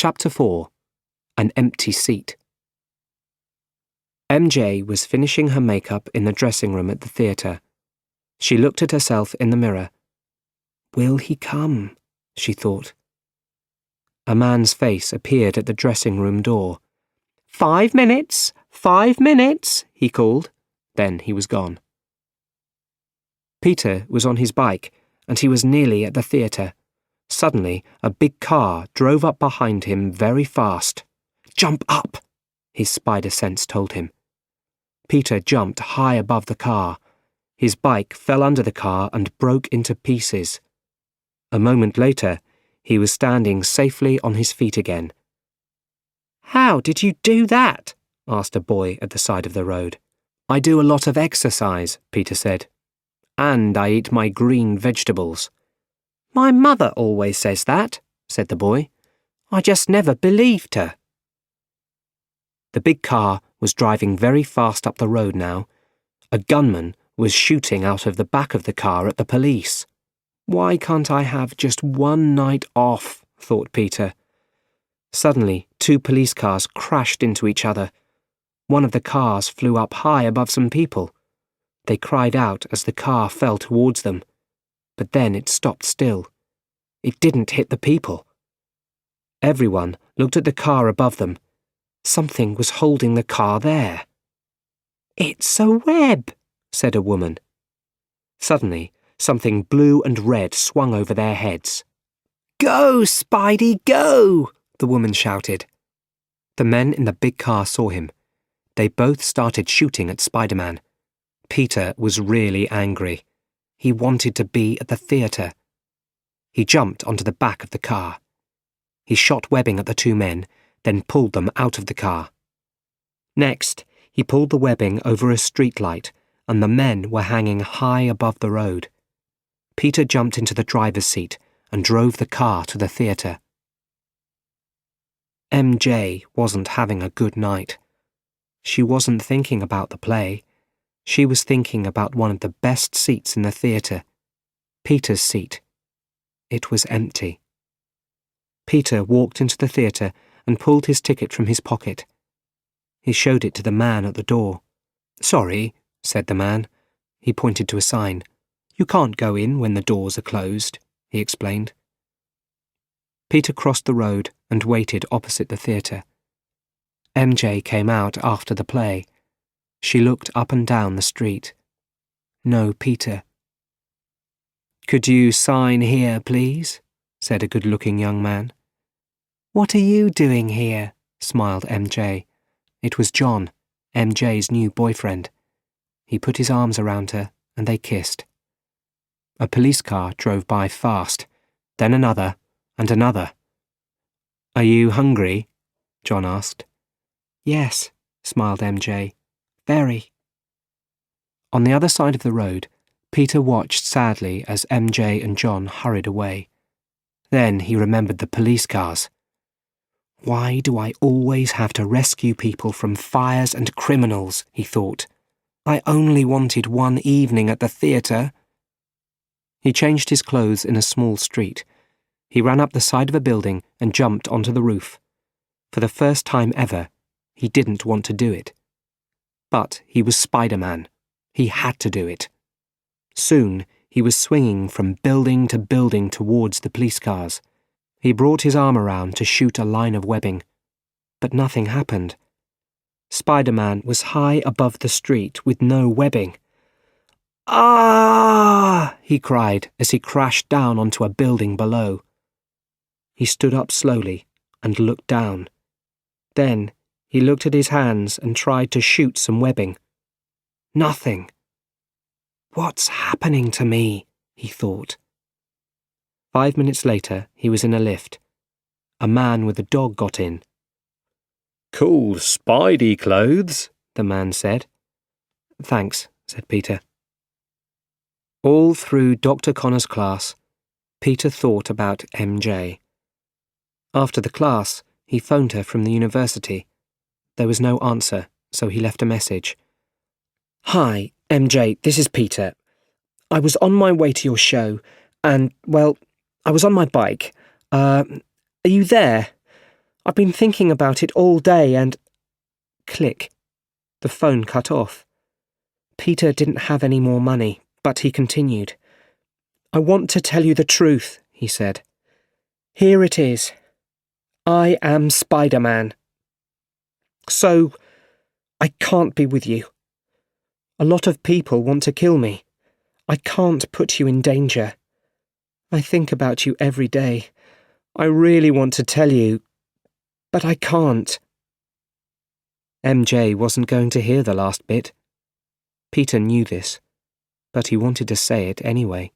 Chapter 4. An Empty Seat. MJ was finishing her makeup in the dressing room at the theatre. She looked at herself in the mirror. "Will he come?" she thought. A man's face appeared at the dressing room door. 5 minutes! 5 minutes! he called. Then he was gone. Peter was on his bike, and he was nearly at the theatre. Suddenly, a big car drove up behind him very fast. "Jump up!" his spider sense told him. Peter jumped high above the car. His bike fell under the car and broke into pieces. A moment later, he was standing safely on his feet again. "How did you do that?" asked a boy at the side of the road. "I do a lot of exercise," Peter said. "And I eat my green vegetables." "My mother always says that," said the boy. "I just never believed her." The big car was driving very fast up the road now. A gunman was shooting out of the back of the car at the police. "Why can't I have just one night off?" thought Peter. Suddenly, 2 police cars crashed into each other. One of the cars flew up high above some people. They cried out as the car fell towards them. But then it stopped still. It didn't hit the people. Everyone looked at the car above them. Something was holding the car there. "It's a web," said a woman. Suddenly, something blue and red swung over their heads. "Go, Spidey, go!" the woman shouted. The men in the big car saw him. They both started shooting at Spiderman. Peter was really angry. He wanted to be at the theatre. He jumped onto the back of the car. He shot webbing at the 2 men, then pulled them out of the car. Next, he pulled the webbing over a streetlight, and the men were hanging high above the road. Peter jumped into the driver's seat and drove the car to the theatre. MJ wasn't having a good night. She wasn't thinking about the play. She was thinking about one of the best seats in the theatre, Peter's seat. It was empty. Peter walked into the theatre and pulled his ticket from his pocket. He showed it to the man at the door. "Sorry," said the man. He pointed to a sign. "You can't go in when the doors are closed," he explained. Peter crossed the road and waited opposite the theatre. MJ came out after the play. She looked up and down the street. No Peter. "Could you sign here, please?" said a good-looking young man. "What are you doing here?" smiled MJ. It was John, MJ's new boyfriend. He put his arms around her and they kissed. A police car drove by fast, then another and another. "Are you hungry?" John asked. "Yes," smiled MJ. "Very." On the other side of the road, Peter watched sadly as MJ and John hurried away. Then he remembered the police cars. "Why do I always have to rescue people from fires and criminals?" he thought. "I only wanted one evening at the theatre." He changed his clothes in a small street. He ran up the side of a building and jumped onto the roof. For the first time ever, he didn't want to do it. But he was Spiderman. He had to do it. Soon, he was swinging from building to building towards the police cars. He brought his arm around to shoot a line of webbing. But nothing happened. Spiderman was high above the street with no webbing. "Ah!" he cried as he crashed down onto a building below. He stood up slowly and looked down. Then he looked at his hands and tried to shoot some webbing. Nothing. "What's happening to me?" he thought. 5 minutes later, he was in a lift. A man with a dog got in. "Cool Spidey clothes," the man said. "Thanks," said Peter. All through Dr. Connor's class, Peter thought about MJ. After the class, he phoned her from the university. There was no answer, so he left a message. "Hi, MJ, this is Peter. I was on my way to your show, and, well, I was on my bike. Are you there? I've been thinking about it all day and... Click. The phone cut off. Peter didn't have any more money, but he continued. I want to tell you the truth, he said. Here it is. I am Spiderman. So, I can't be with you. A lot of people want to kill me. I can't put you in danger. I think about you every day. I really want to tell you, but I can't. MJ wasn't going to hear the last bit. Peter knew this, but he wanted to say it anyway.